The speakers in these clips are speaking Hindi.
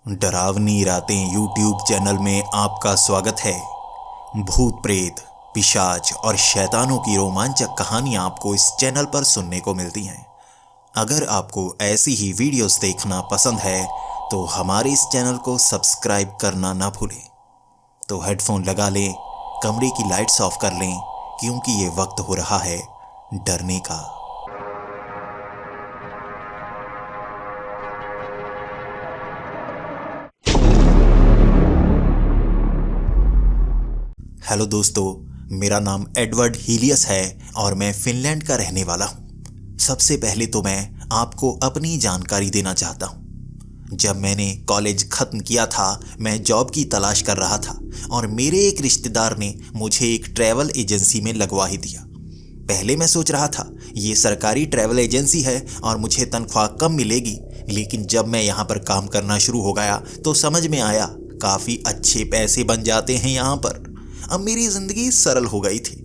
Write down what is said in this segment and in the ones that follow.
डरावनी रातें यूट्यूब चैनल में आपका स्वागत है। भूत प्रेत, पिशाच और शैतानों की रोमांचक कहानियाँ आपको इस चैनल पर सुनने को मिलती हैं। अगर आपको ऐसी ही वीडियोस देखना पसंद है तो हमारे इस चैनल को सब्सक्राइब करना ना भूलें। तो हेडफोन लगा लें, कमरे की लाइट्स ऑफ कर लें, क्योंकि ये वक्त हो रहा है डरने का। हेलो दोस्तों, मेरा नाम एडवर्ड हीलियस है और मैं फिनलैंड का रहने वाला हूँ। सबसे पहले तो मैं आपको अपनी जानकारी देना चाहता हूँ। जब मैंने कॉलेज ख़त्म किया था, मैं जॉब की तलाश कर रहा था और मेरे एक रिश्तेदार ने मुझे एक ट्रैवल एजेंसी में लगवा ही दिया। पहले मैं सोच रहा था ये सरकारी ट्रैवल एजेंसी है और मुझे तनख्वाह कम मिलेगी, लेकिन जब मैं यहाँ पर काम करना शुरू हो गया तो समझ में आया काफ़ी अच्छे पैसे बन जाते हैं यहाँ पर। अब मेरी ज़िंदगी सरल हो गई थी।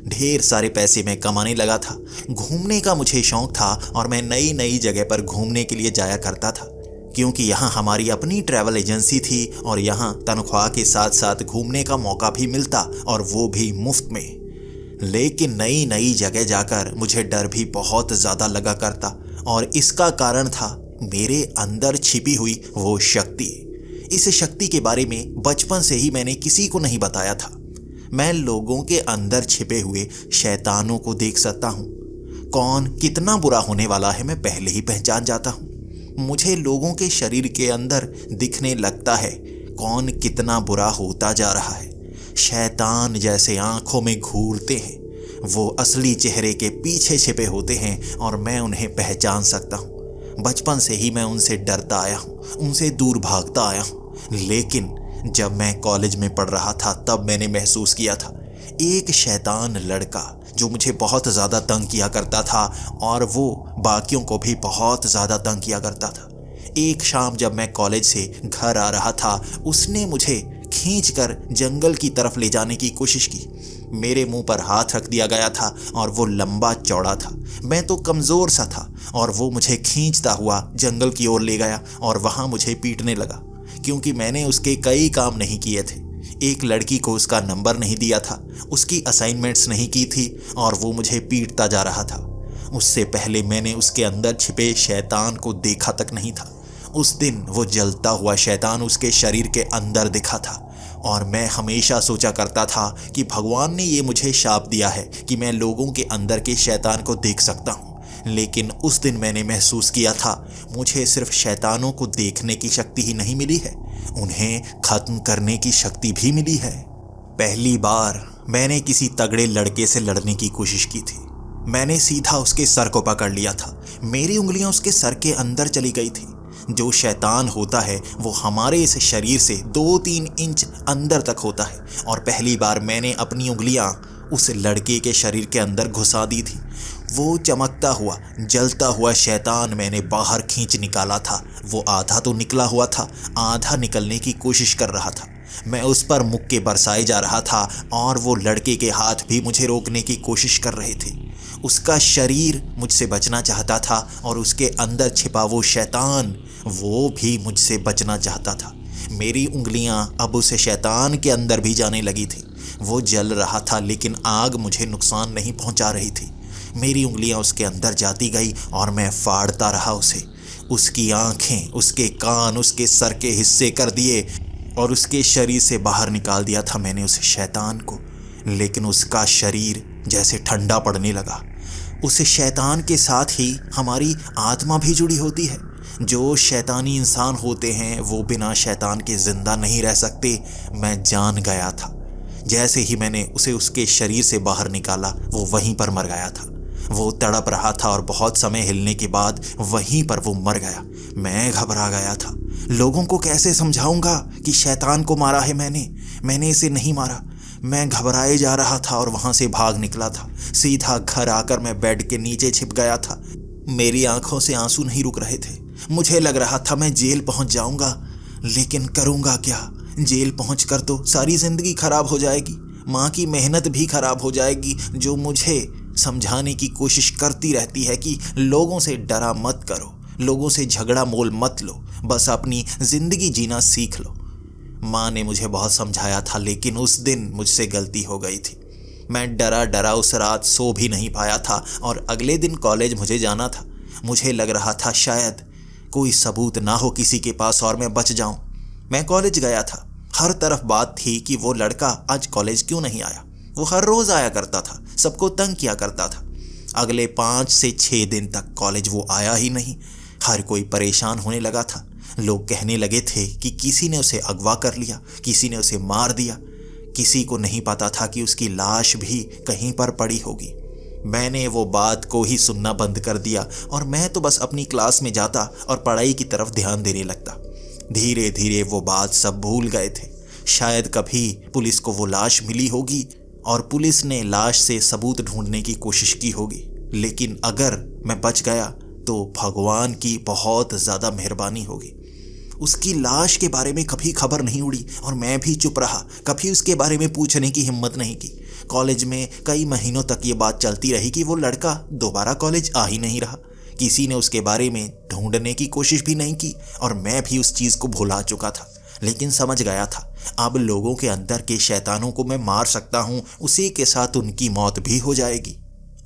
ढेर सारे पैसे मैं कमाने लगा था। घूमने का मुझे शौक़ था और मैं नई नई जगह पर घूमने के लिए जाया करता था, क्योंकि यहाँ हमारी अपनी ट्रैवल एजेंसी थी और यहाँ तनख्वाह के साथ साथ घूमने का मौका भी मिलता, और वो भी मुफ्त में। लेकिन नई नई जगह जाकर मुझे डर भी बहुत ज़्यादा लगा करता, और इसका कारण था मेरे अंदर छिपी हुई वो शक्ति। इस शक्ति के बारे में बचपन से ही मैंने किसी को नहीं बताया था। मैं लोगों के अंदर छिपे हुए शैतानों को देख सकता हूँ। कौन कितना बुरा होने वाला है मैं पहले ही पहचान जाता हूँ। मुझे लोगों के शरीर के अंदर दिखने लगता है कौन कितना बुरा होता जा रहा है। शैतान जैसे आंखों में घूरते हैं, वो असली चेहरे के पीछे छिपे होते हैं और मैं उन्हें पहचान सकता हूँ। बचपन से ही मैं उनसे डरता आया हूँ, उनसे दूर भागता आया हूँ। लेकिन जब मैं कॉलेज में पढ़ रहा था तब मैंने महसूस किया था एक शैतान लड़का जो मुझे बहुत ज़्यादा तंग किया करता था, और वो बाकियों को भी बहुत ज़्यादा तंग किया करता था। एक शाम जब मैं कॉलेज से घर आ रहा था, उसने मुझे खींचकर जंगल की तरफ ले जाने की कोशिश की। मेरे मुंह पर हाथ रख दिया गया था और वो लंबा चौड़ा था। मैं तो कमज़ोर सा था और वो मुझे खींचता हुआ जंगल की ओर ले गया और वहाँ मुझे पीटने लगा, क्योंकि मैंने उसके कई काम नहीं किए थे। एक लड़की को उसका नंबर नहीं दिया था, उसकी असाइनमेंट्स नहीं की थी, और वो मुझे पीटता जा रहा था। उससे पहले मैंने उसके अंदर छिपे शैतान को देखा तक नहीं था। उस दिन वो जलता हुआ शैतान उसके शरीर के अंदर दिखा था, और मैं हमेशा सोचा करता था कि भगवान ने ये मुझे शाप दिया है कि मैं लोगों के अंदर के शैतान को देख सकता हूँ। लेकिन उस दिन मैंने महसूस किया था मुझे सिर्फ शैतानों को देखने की शक्ति ही नहीं मिली है, उन्हें ख़त्म करने की शक्ति भी मिली है। पहली बार मैंने किसी तगड़े लड़के से लड़ने की कोशिश की थी। मैंने सीधा उसके सर को पकड़ लिया था। मेरी उंगलियां उसके सर के अंदर चली गई थी। जो शैतान होता है वो हमारे इस शरीर से 2-3 इंच अंदर तक होता है, और पहली बार मैंने अपनी उंगलियां उस लड़के के शरीर के अंदर घुसा दी थी। वो चमकता हुआ जलता हुआ शैतान मैंने बाहर खींच निकाला था। वो आधा तो निकला हुआ था, आधा निकलने की कोशिश कर रहा था। मैं उस पर मुक्के बरसाए जा रहा था और वो लड़के के हाथ भी मुझे रोकने की कोशिश कर रहे थे। उसका शरीर मुझसे बचना चाहता था और उसके अंदर छिपा वो शैतान, वो भी मुझसे बचना चाहता था। मेरी उंगलियां अब उस शैतान के अंदर भी जाने लगी थी। वो जल रहा था, लेकिन आग मुझे नुकसान नहीं पहुंचा रही थी। मेरी उंगलियां उसके अंदर जाती गई और मैं फाड़ता रहा उसे। उसकी आंखें, उसके कान, उसके सर के हिस्से कर दिए और उसके शरीर से बाहर निकाल दिया था मैंने उस शैतान को। लेकिन उसका शरीर जैसे ठंडा पड़ने लगा। उस शैतान के साथ ही हमारी आत्मा भी जुड़ी होती है। जो शैतानी इंसान होते हैं वो बिना शैतान के ज़िंदा नहीं रह सकते। मैं जान गया था। जैसे ही मैंने उसे उसके शरीर से बाहर निकाला, वो वहीं पर मर गया था। वो तड़प रहा था और बहुत समय हिलने के बाद वहीं पर वो मर गया। मैं घबरा गया था। लोगों को कैसे समझाऊंगा कि शैतान को मारा है मैंने इसे नहीं मारा। मैं घबराए जा रहा था और वहाँ से भाग निकला था। सीधा घर आकर मैं बेड के नीचे छिप गया था। मेरी आंखों से आंसू नहीं रुक रहे थे। मुझे लग रहा था मैं जेल पहुँच जाऊँगा, लेकिन करूँगा क्या? जेल पहुँचकर तो सारी ज़िंदगी खराब हो जाएगी। माँ की मेहनत भी खराब हो जाएगी, जो मुझे समझाने की कोशिश करती रहती है कि लोगों से डरा मत करो, लोगों से झगड़ा मोल मत लो, बस अपनी जिंदगी जीना सीख लो। माँ ने मुझे बहुत समझाया था, लेकिन उस दिन मुझसे गलती हो गई थी। मैं डरा डरा उस रात सो भी नहीं पाया था और अगले दिन कॉलेज मुझे जाना था। मुझे लग रहा था शायद कोई सबूत ना हो किसी के पास और मैं बच जाऊं। मैं कॉलेज गया था। हर तरफ बात थी कि वो लड़का आज कॉलेज क्यों नहीं आया। वो हर रोज आया करता था, सबको तंग किया करता था। अगले 5 से 6 दिन तक कॉलेज वो आया ही नहीं। हर कोई परेशान होने लगा था। लोग कहने लगे थे कि किसी ने उसे अगवा कर लिया, किसी ने उसे मार दिया। किसी को नहीं पता था कि उसकी लाश भी कहीं पर पड़ी होगी। मैंने वो बात को ही सुनना बंद कर दिया और मैं तो बस अपनी क्लास में जाता और पढ़ाई की तरफ ध्यान देने लगता। धीरे धीरे वो बात सब भूल गए थे। शायद कभी पुलिस को वो लाश मिली होगी और पुलिस ने लाश से सबूत ढूंढने की कोशिश की होगी, लेकिन अगर मैं बच गया तो भगवान की बहुत ज़्यादा मेहरबानी होगी। उसकी लाश के बारे में कभी खबर नहीं उड़ी और मैं भी चुप रहा। कभी उसके बारे में पूछने की हिम्मत नहीं की। कॉलेज में कई महीनों तक ये बात चलती रही कि वो लड़का दोबारा कॉलेज आ ही नहीं रहा। किसी ने उसके बारे में ढूंढने की कोशिश भी नहीं की और मैं भी उस चीज़ को भुला चुका था। लेकिन समझ गया था अब लोगों के अंदर के शैतानों को मैं मार सकता हूँ, उसी के साथ उनकी मौत भी हो जाएगी।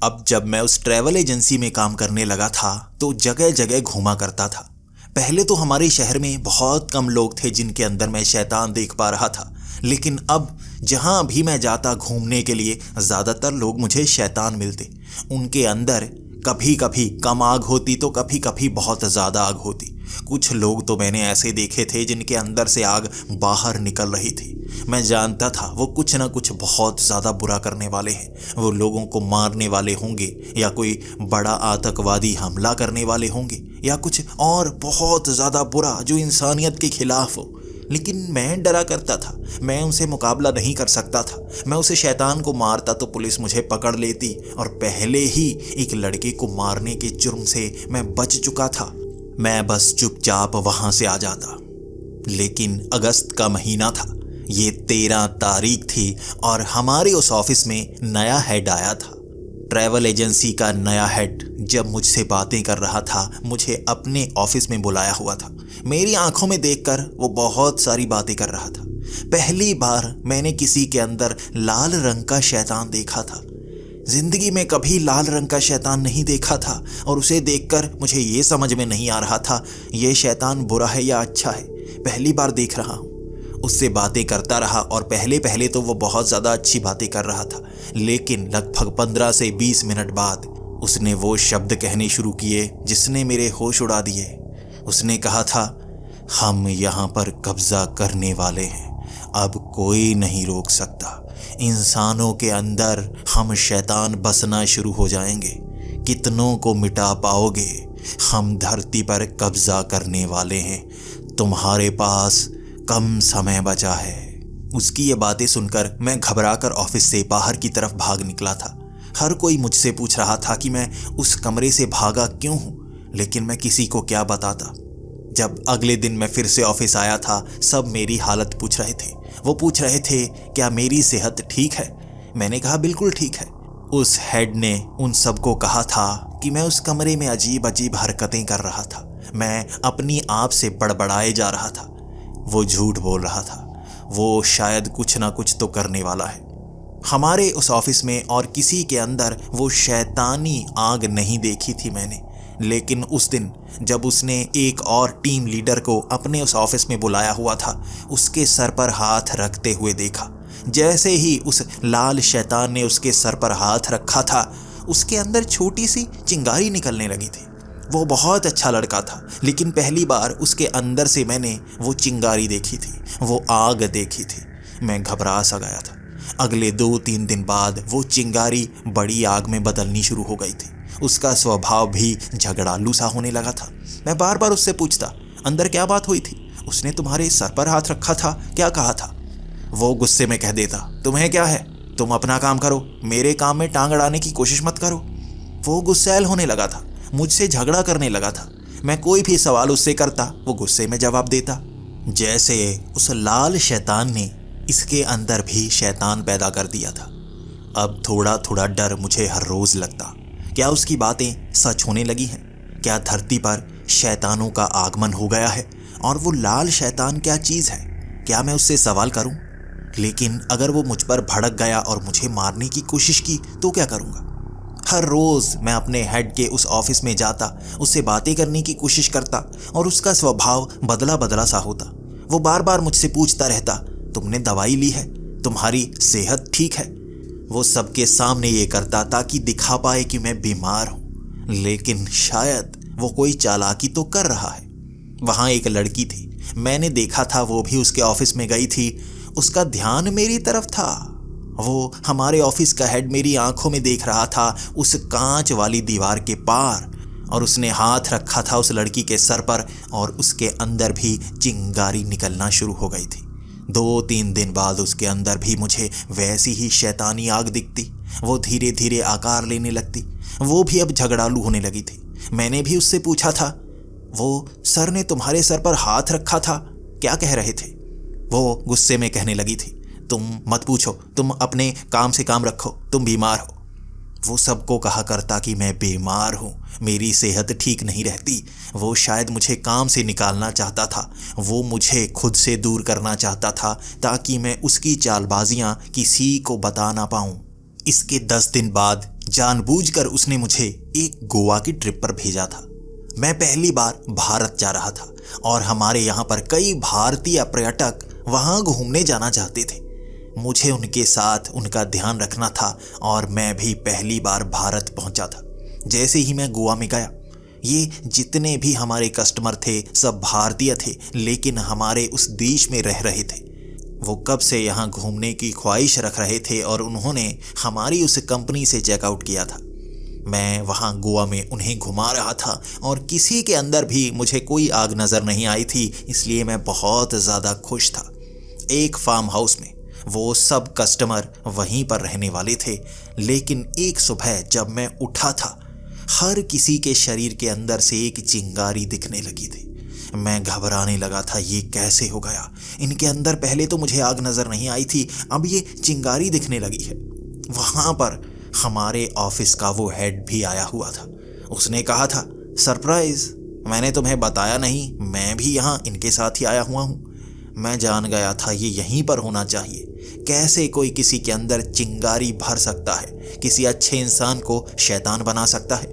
अब जब मैं उस ट्रैवल एजेंसी में काम करने लगा था तो जगह जगह घूमा करता था। पहले तो हमारे शहर में बहुत कम लोग थे जिनके अंदर मैं शैतान देख पा रहा था, लेकिन अब जहाँ भी मैं जाता घूमने के लिए ज़्यादातर लोग मुझे शैतान मिलते। उनके अंदर कभी कभी कम आग होती तो कभी कभी बहुत ज़्यादा आग होती। कुछ लोग तो मैंने ऐसे देखे थे जिनके अंदर से आग बाहर निकल रही थी। मैं जानता था वो कुछ ना कुछ बहुत ज़्यादा बुरा करने वाले हैं। वो लोगों को मारने वाले होंगे या कोई बड़ा आतंकवादी हमला करने वाले होंगे या कुछ और बहुत ज़्यादा बुरा जो इंसानियत के खिलाफ हो। लेकिन मैं डरा करता था। मैं उनसे मुकाबला नहीं कर सकता था। मैं उसे शैतान को मारता तो पुलिस मुझे पकड़ लेती और पहले ही एक लड़के को मारने के जुर्म से मैं बच चुका था। मैं बस चुपचाप वहाँ से आ जाता। लेकिन अगस्त का महीना था। ये 13 तारीख थी और हमारे उस ऑफिस में नया हेड आया था। ट्रैवल एजेंसी का नया हेड जब मुझसे बातें कर रहा था, मुझे अपने ऑफिस में बुलाया हुआ था। मेरी आंखों में देखकर वो बहुत सारी बातें कर रहा था। पहली बार मैंने किसी के अंदर लाल रंग का शैतान देखा था। जिंदगी में कभी लाल रंग का शैतान नहीं देखा था और उसे देखकर मुझे ये समझ में नहीं आ रहा था ये शैतान बुरा है या अच्छा है। पहली बार देख रहा हूँ। उससे बातें करता रहा और पहले पहले तो वो बहुत ज़्यादा अच्छी बातें कर रहा था, लेकिन लगभग 15 से 20 मिनट बाद उसने वो शब्द कहने शुरू किए जिसने मेरे होश उड़ा दिए। उसने कहा था, हम यहाँ पर कब्जा करने वाले हैं, अब कोई नहीं रोक सकता। इंसानों के अंदर हम शैतान बसना शुरू हो जाएंगे। कितनों को मिटा पाओगे? हम धरती पर कब्जा करने वाले हैं। तुम्हारे पास कम समय बचा है। उसकी ये बातें सुनकर मैं घबराकर ऑफिस से बाहर की तरफ भाग निकला था। हर कोई मुझसे पूछ रहा था कि मैं उस कमरे से भागा क्यों हूँ, लेकिन मैं किसी को क्या बताता। जब अगले दिन मैं फिर से ऑफिस आया था, सब मेरी हालत पूछ रहे थे। वो पूछ रहे थे क्या मेरी सेहत ठीक है। मैंने कहा बिल्कुल ठीक है। उस हेड ने उन सबको कहा था कि मैं उस कमरे में अजीब अजीब हरकतें कर रहा था। मैं अपनी आप से बड़बड़ाए जा रहा था। वो झूठ बोल रहा था। वो शायद कुछ ना कुछ तो करने वाला है। हमारे उस ऑफिस में और किसी के अंदर वो शैतानी आग नहीं देखी थी मैंने, लेकिन उस दिन जब उसने एक और टीम लीडर को अपने उस ऑफिस में बुलाया हुआ था, उसके सर पर हाथ रखते हुए देखा। जैसे ही उस लाल शैतान ने उसके सर पर हाथ रखा था, उसके अंदर छोटी सी चिंगारी निकलने लगी थी। वो बहुत अच्छा लड़का था, लेकिन पहली बार उसके अंदर से मैंने वो चिंगारी देखी थी, वो आग देखी थी। मैं घबरा सा गया था। अगले 2-3 दिन बाद वो चिंगारी बड़ी आग में बदलनी शुरू हो गई थी। उसका स्वभाव भी झगड़ालू सा होने लगा था। मैं बार बार उससे पूछता, अंदर क्या बात हुई थी? उसने तुम्हारे सर पर हाथ रखा था, क्या कहा था? वो गुस्से में कह देता, तुम्हें क्या है, तुम अपना काम करो, मेरे काम में टांग अड़ाने की कोशिश मत करो। वो गुस्सैल होने लगा था, मुझसे झगड़ा करने लगा था। मैं कोई भी सवाल उससे करता, वो गुस्से में जवाब देता। जैसे उस लाल शैतान ने इसके अंदर भी शैतान पैदा कर दिया था। अब थोड़ा थोड़ा डर मुझे हर रोज़ लगता। क्या उसकी बातें सच होने लगी हैं? क्या धरती पर शैतानों का आगमन हो गया है। और वो लाल शैतान क्या चीज़ है? क्या मैं उससे सवाल करूं? लेकिन अगर वो मुझ पर भड़क गया और मुझे मारने की कोशिश की तो क्या करूंगा? हर रोज़ मैं अपने हेड के उस ऑफिस में जाता, उससे बातें करने की कोशिश करता और उसका स्वभाव बदला बदला सा होता। वो बार बार मुझसे पूछता रहता, तुमने दवाई ली है? तुम्हारी सेहत ठीक है? वो सबके सामने ये करता ताकि दिखा पाए कि मैं बीमार हूँ, लेकिन शायद वो कोई चालाकी तो कर रहा है। वहाँ एक लड़की थी, मैंने देखा था, वो भी उसके ऑफिस में गई थी। उसका ध्यान मेरी तरफ था। वो हमारे ऑफिस का हेड मेरी आंखों में देख रहा था, उस कांच वाली दीवार के पार, और उसने हाथ रखा था उस लड़की के सर पर और उसके अंदर भी चिंगारी निकलना शुरू हो गई थी। 2-3 दिन बाद उसके अंदर भी मुझे वैसी ही शैतानी आग दिखती। वो धीरे धीरे आकार लेने लगती। वो भी अब झगड़ालू होने लगी थी। मैंने भी उससे पूछा था, वो सर ने तुम्हारे सर पर हाथ रखा था, क्या कह रहे थे? वो गुस्से में कहने लगी थी, तुम मत पूछो, तुम अपने काम से काम रखो, तुम बीमार हो। वो सबको कहा करता कि मैं बीमार हूँ, मेरी सेहत ठीक नहीं रहती। वो शायद मुझे काम से निकालना चाहता था। वो मुझे खुद से दूर करना चाहता था ताकि मैं उसकी चालबाजियाँ किसी को बता ना पाऊँ। इसके 10 दिन बाद जानबूझकर उसने मुझे एक गोवा की ट्रिप पर भेजा था। मैं पहली बार भारत जा रहा था और हमारे यहाँ पर कई भारतीय पर्यटक वहाँ घूमने जाना चाहते थे। मुझे उनके साथ उनका ध्यान रखना था और मैं भी पहली बार भारत पहुँचा था। जैसे ही मैं गोवा में गया, ये जितने भी हमारे कस्टमर थे सब भारतीय थे, लेकिन हमारे उस देश में रह रहे थे। वो कब से यहाँ घूमने की ख्वाहिश रख रहे थे और उन्होंने हमारी उस कंपनी से चेकआउट किया था। मैं वहाँ गोवा में उन्हें घुमा रहा था और किसी के अंदर भी मुझे कोई आग नज़र नहीं आई थी, इसलिए मैं बहुत ज़्यादा खुश था। एक फार्म हाउस में वो सब कस्टमर वहीं पर रहने वाले थे, लेकिन एक सुबह जब मैं उठा था, हर किसी के शरीर के अंदर से एक चिंगारी दिखने लगी थी। मैं घबराने लगा था, ये कैसे हो गया? इनके अंदर पहले तो मुझे आग नज़र नहीं आई थी, अब ये चिंगारी दिखने लगी है। वहाँ पर हमारे ऑफिस का वो हेड भी आया हुआ था। उसने कहा था, सरप्राइज, मैंने तुम्हें बताया नहीं, मैं भी यहाँ इनके साथ ही आया हुआ हूँ। मैं जान गया था ये यहीं पर होना चाहिए। कैसे कोई किसी के अंदर चिंगारी भर सकता है, किसी अच्छे इंसान को शैतान बना सकता है?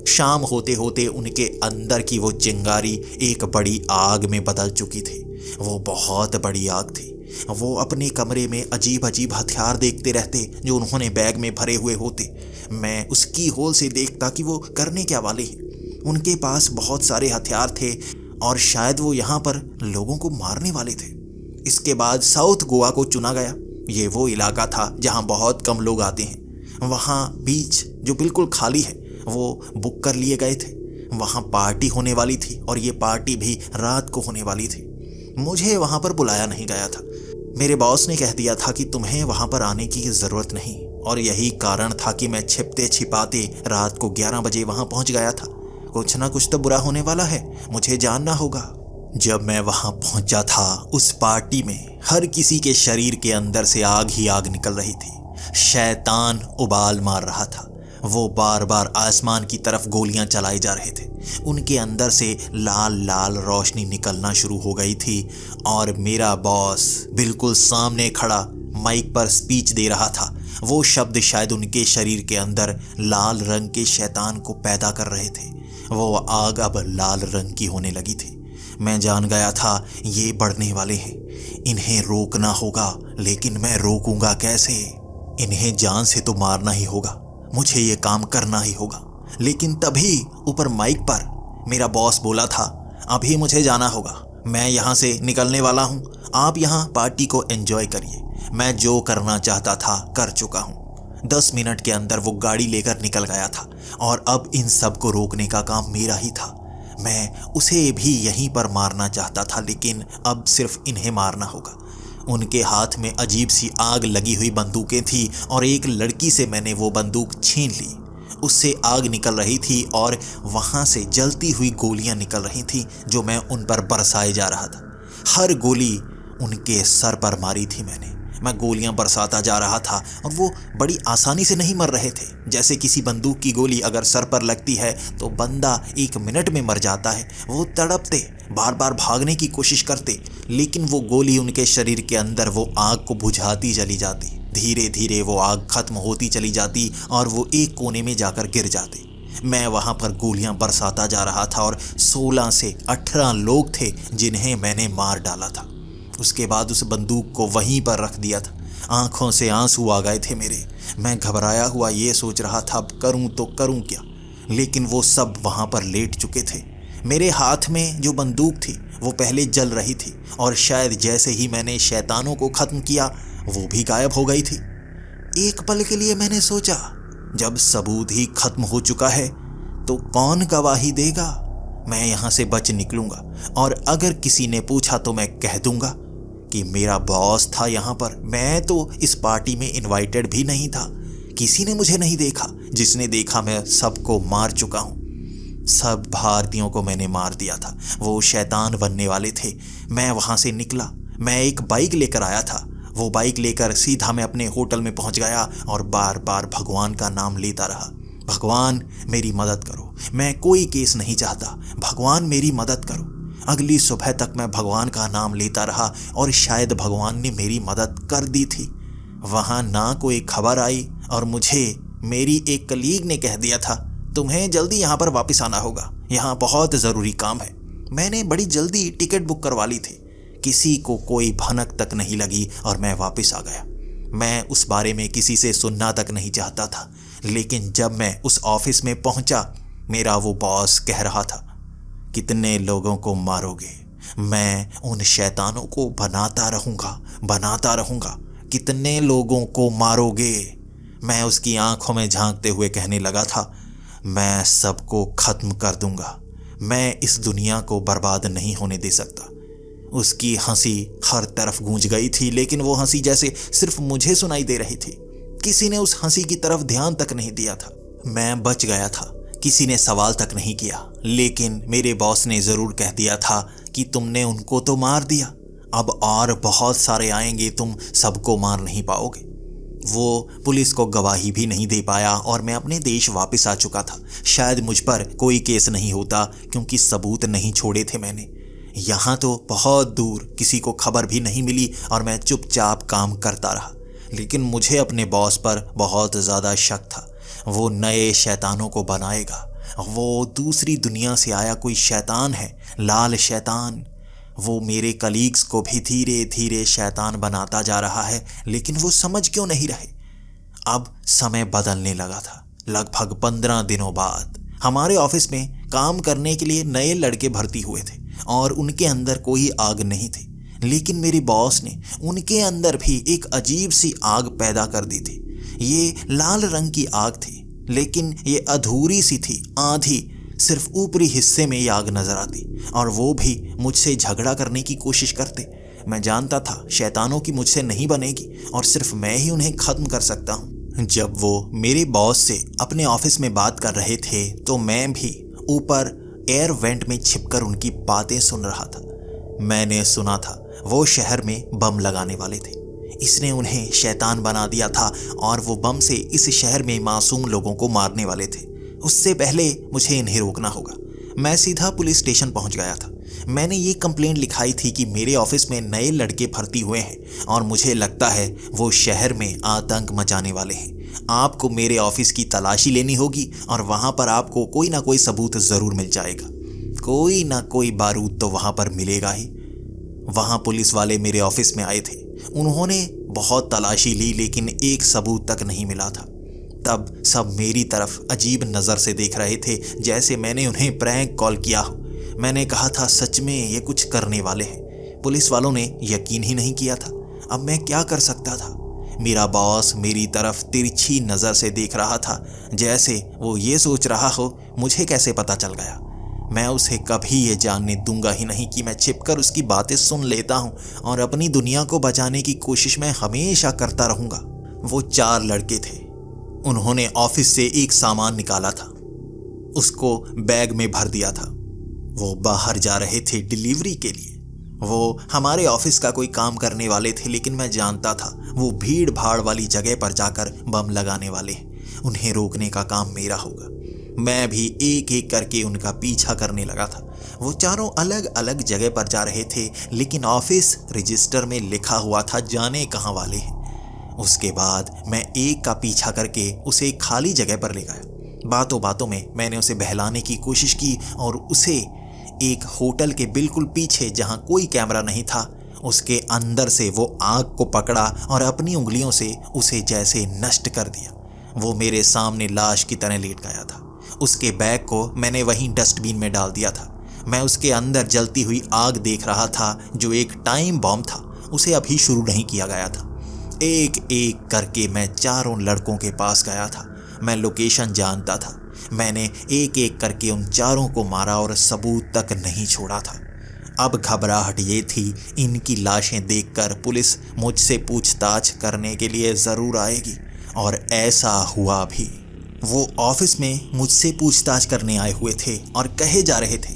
शाम होते होते उनके अंदर की वो चिंगारी एक बड़ी आग में बदल चुकी थी। वो बहुत बड़ी आग थी। वो अपने कमरे में अजीब अजीब हथियार देखते रहते जो उन्होंने बैग में भरे हुए होते। मैं उसकी होल से देखता कि वो करने क्या वाले हैं। उनके पास बहुत सारे हथियार थे और शायद वो यहाँ पर लोगों को मारने वाले थे। इसके बाद साउथ गोवा को चुना गया। ये वो इलाका था जहाँ बहुत कम लोग आते हैं। वहाँ बीच जो बिल्कुल खाली है वो बुक कर लिए गए थे। वहाँ पार्टी होने वाली थी और ये पार्टी भी रात को होने वाली थी। मुझे वहाँ पर बुलाया नहीं गया था। मेरे बॉस ने कह दिया था कि तुम्हें वहाँ पर आने की ज़रूरत नहीं, और यही कारण था कि मैं छिपते छिपाते रात को 11 बजे वहाँ पहुँच गया था। कुछ ना कुछ तो बुरा होने वाला है, मुझे जानना होगा। जब मैं वहाँ पहुँचा था, उस पार्टी में हर किसी के शरीर के अंदर से आग ही आग निकल रही थी। शैतान उबाल मार रहा था। वो बार बार आसमान की तरफ गोलियां चलाए जा रहे थे। उनके अंदर से लाल लाल रोशनी निकलना शुरू हो गई थी और मेरा बॉस बिल्कुल सामने खड़ा माइक पर स्पीच दे रहा था। वो शब्द शायद उनके शरीर के अंदर लाल रंग के शैतान को पैदा कर रहे थे। वो आग अब लाल रंग की होने लगी थी। मैं जान गया था ये बढ़ने वाले हैं, इन्हें रोकना होगा, लेकिन मैं रोकूंगा कैसे? इन्हें जान से तो मारना ही होगा, मुझे ये काम करना ही होगा। लेकिन तभी ऊपर माइक पर मेरा बॉस बोला था, अभी मुझे जाना होगा, मैं यहाँ से निकलने वाला हूँ, आप यहाँ पार्टी को एंजॉय करिए। मैं जो करना चाहता था कर चुका हूँ। 10 मिनट के अंदर वो गाड़ी लेकर निकल गया था और अब इन सब को रोकने का काम मेरा ही था। मैं उसे भी यहीं पर मारना चाहता था, लेकिन अब सिर्फ इन्हें मारना होगा। उनके हाथ में अजीब सी आग लगी हुई बंदूकें थी और एक लड़की से मैंने वो बंदूक छीन ली। उससे आग निकल रही थी और वहाँ से जलती हुई गोलियाँ निकल रही थीं जो मैं उन पर बरसाए जा रहा था। हर गोली उनके सर पर मारी थी मैंने। मैं गोलियां बरसाता जा रहा था और वो बड़ी आसानी से नहीं मर रहे थे। जैसे किसी बंदूक की गोली अगर सर पर लगती है तो बंदा 1 मिनट में मर जाता है। वो तड़पते, बार बार भागने की कोशिश करते, लेकिन वो गोली उनके शरीर के अंदर वो आग को बुझाती चली जाती। धीरे धीरे वो आग खत्म होती चली जाती और वो एक कोने में जाकर गिर जाते। मैं वहां पर गोलियां बरसाता जा रहा था और 16 से 18 लोग थे जिन्हें मैंने मार डाला था। उसके बाद उस बंदूक को वहीं पर रख दिया था। आंखों से आंसू आ गए थे मेरे। मैं घबराया हुआ ये सोच रहा था अब करूं तो करूं क्या, लेकिन वो सब वहां पर लेट चुके थे। मेरे हाथ में जो बंदूक थी वो पहले जल रही थी और शायद जैसे ही मैंने शैतानों को खत्म किया वो भी गायब हो गई थी। एक पल के लिए मैंने सोचा, जब सबूत ही खत्म हो चुका है तो कौन गवाही देगा। मैं यहां से बच निकलूंगा और अगर किसी ने पूछा तो मैं कह दूंगा कि मेरा बॉस था यहाँ पर। मैं तो इस पार्टी में इनवाइटेड भी नहीं था। किसी ने मुझे नहीं देखा। जिसने देखा मैं सबको मार चुका हूँ। सब भारतीयों को मैंने मार दिया था। वो शैतान बनने वाले थे। मैं वहाँ से निकला। मैं एक बाइक लेकर आया था। वो बाइक लेकर सीधा मैं अपने होटल में पहुँच गया और बार बार भगवान का नाम लेता रहा। भगवान मेरी मदद करो, मैं कोई केस नहीं चाहता, भगवान मेरी मदद करो। अगली सुबह तक मैं भगवान का नाम लेता रहा और शायद भगवान ने मेरी मदद कर दी थी। वहाँ ना कोई खबर आई और मुझे मेरी एक कलीग ने कह दिया था, तुम्हें जल्दी यहाँ पर वापस आना होगा, यहाँ बहुत ज़रूरी काम है। मैंने बड़ी जल्दी टिकट बुक करवा ली थी। किसी को कोई भनक तक नहीं लगी और मैं वापस आ गया। मैं उस बारे में किसी से सुनना तक नहीं चाहता था, लेकिन जब मैं उस ऑफिस में पहुंचा, मेरा वो बॉस कह रहा था, कितने लोगों को मारोगे? मैं उन शैतानों को बनाता रहूंगा। कितने लोगों को मारोगे? मैं उसकी आंखों में झांकते हुए कहने लगा था, मैं सबको खत्म कर दूंगा। मैं इस दुनिया को बर्बाद नहीं होने दे सकता। उसकी हंसी हर तरफ गूंज गई थी, लेकिन वो हंसी जैसे सिर्फ मुझे सुनाई दे रही थी। किसी ने उस हंसी की तरफ ध्यान तक नहीं दिया था। मैं बच गया था। किसी ने सवाल तक नहीं किया, लेकिन मेरे बॉस ने ज़रूर कह दिया था कि तुमने उनको तो मार दिया, अब और बहुत सारे आएंगे, तुम सबको मार नहीं पाओगे। वो पुलिस को गवाही भी नहीं दे पाया और मैं अपने देश वापस आ चुका था। शायद मुझ पर कोई केस नहीं होता क्योंकि सबूत नहीं छोड़े थे मैंने। यहाँ तो बहुत दूर किसी को खबर भी नहीं मिली और मैं चुपचाप काम करता रहा। लेकिन मुझे अपने बॉस पर बहुत ज़्यादा शक था। वो नए शैतानों को बनाएगा। वो दूसरी दुनिया से आया कोई शैतान है, लाल शैतान। वो मेरे कलीग्स को भी धीरे धीरे शैतान बनाता जा रहा है, लेकिन वो समझ क्यों नहीं रहे। अब समय बदलने लगा था। लगभग 15 दिनों बाद हमारे ऑफिस में काम करने के लिए नए लड़के भर्ती हुए थे और उनके अंदर कोई आग नहीं थी, लेकिन मेरे बॉस ने उनके अंदर भी एक अजीब सी आग पैदा कर दी थी। ये लाल रंग की आग थी, लेकिन ये अधूरी सी थी, आधी। सिर्फ ऊपरी हिस्से में ये आग नजर आती और वो भी मुझसे झगड़ा करने की कोशिश करते। मैं जानता था शैतानों की मुझसे नहीं बनेगी और सिर्फ मैं ही उन्हें खत्म कर सकता हूँ। जब वो मेरे बॉस से अपने ऑफिस में बात कर रहे थे तो मैं भी ऊपर एयर वेंट में छिपकर उनकी बातें सुन रहा था। मैंने सुना था वो शहर में बम लगाने वाले थे। इसने उन्हें शैतान बना दिया था और वो बम से इस शहर में मासूम लोगों को मारने वाले थे। उससे पहले मुझे इन्हें रोकना होगा। मैं सीधा पुलिस स्टेशन पहुंच गया था। मैंने ये कंप्लेंट लिखाई थी कि मेरे ऑफिस में नए लड़के भर्ती हुए हैं और मुझे लगता है वो शहर में आतंक मचाने वाले हैं। आपको मेरे ऑफिस की तलाशी लेनी होगी और वहाँ पर आपको कोई ना कोई सबूत ज़रूर मिल जाएगा। कोई ना कोई बारूद तो वहाँ पर मिलेगा ही। वहाँ पुलिस वाले मेरे ऑफिस में आए थे। उन्होंने बहुत तलाशी ली, लेकिन एक सबूत तक नहीं मिला था। तब सब मेरी तरफ अजीब नज़र से देख रहे थे, जैसे मैंने उन्हें प्रैंक कॉल किया हो। मैंने कहा था सच में ये कुछ करने वाले हैं। पुलिस वालों ने यकीन ही नहीं किया था। अब मैं क्या कर सकता था। मेरा बॉस मेरी तरफ तिरछी नज़र से देख रहा था, जैसे वो ये सोच रहा हो मुझे कैसे पता चल गया। मैं उसे कभी ये जानने दूंगा ही नहीं कि मैं छिपकर उसकी बातें सुन लेता हूँ और अपनी दुनिया को बचाने की कोशिश मैं हमेशा करता रहूँगा। वो 4 लड़के थे। उन्होंने ऑफिस से एक सामान निकाला था, उसको बैग में भर दिया था। वो बाहर जा रहे थे डिलीवरी के लिए। वो हमारे ऑफिस का कोई काम करने वाले थे, लेकिन मैं जानता था वो भीड़ भाड़ वाली जगह पर जाकर बम लगाने वाले हैं। उन्हें रोकने का काम मेरा होगा। मैं भी एक एक करके उनका पीछा करने लगा था। वो चारों अलग अलग जगह पर जा रहे थे, लेकिन ऑफिस रजिस्टर में लिखा हुआ था जाने कहाँ वाले हैं। उसके बाद मैं एक का पीछा करके उसे एक खाली जगह पर ले गया। बातों बातों में मैंने उसे बहलाने की कोशिश की और उसे एक होटल के बिल्कुल पीछे, जहां कोई कैमरा नहीं था, उसके अंदर से वो आग को पकड़ा और अपनी उंगलियों से उसे जैसे नष्ट कर दिया। वो मेरे सामने लाश की तरह लेट गया था। उसके बैग को मैंने वहीं डस्टबिन में डाल दिया था। मैं उसके अंदर जलती हुई आग देख रहा था, जो एक टाइम बॉम्ब था। उसे अभी शुरू नहीं किया गया था। एक एक करके मैं चारों लड़कों के पास गया था। मैं लोकेशन जानता था। मैंने एक एक करके उन चारों को मारा और सबूत तक नहीं छोड़ा था। अब घबराहट ये थी, इनकी लाशें देखकर पुलिस मुझसे पूछताछ करने के लिए ज़रूर आएगी, और ऐसा हुआ भी। वो ऑफिस में मुझसे पूछताछ करने आए हुए थे और कहे जा रहे थे,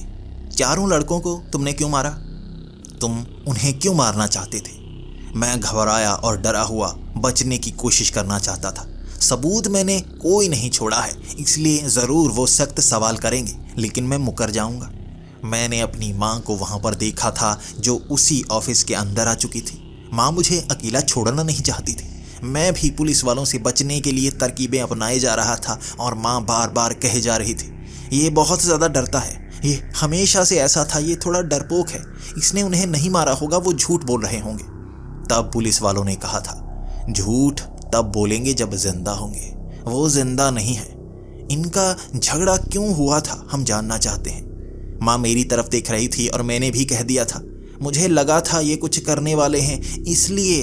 चारों लड़कों को तुमने क्यों मारा? तुम उन्हें क्यों मारना चाहते थे? मैं घबराया और डरा हुआ बचने की कोशिश करना चाहता था। सबूत मैंने कोई नहीं छोड़ा है, इसलिए ज़रूर वो सख्त सवाल करेंगे, लेकिन मैं मुकर जाऊंगा। मैंने अपनी माँ को वहाँ पर देखा था, जो उसी ऑफिस के अंदर आ चुकी थी। माँ मुझे अकेला छोड़ना नहीं चाहती थी। मैं भी पुलिस वालों से बचने के लिए तरकीबें अपनाए जा रहा था, और माँ बार बार कहे जा रही थी, ये बहुत ज़्यादा डरता है, ये हमेशा से ऐसा था, ये थोड़ा डरपोक है, इसने उन्हें नहीं मारा होगा, वो झूठ बोल रहे होंगे। तब पुलिस वालों ने कहा था, झूठ तब बोलेंगे जब जिंदा होंगे। वो जिंदा नहीं है। इनका झगड़ा क्यों हुआ था हम जानना चाहते हैं। माँ मेरी तरफ देख रही थी और मैंने भी कह दिया था, मुझे लगा था ये कुछ करने वाले हैं, इसलिए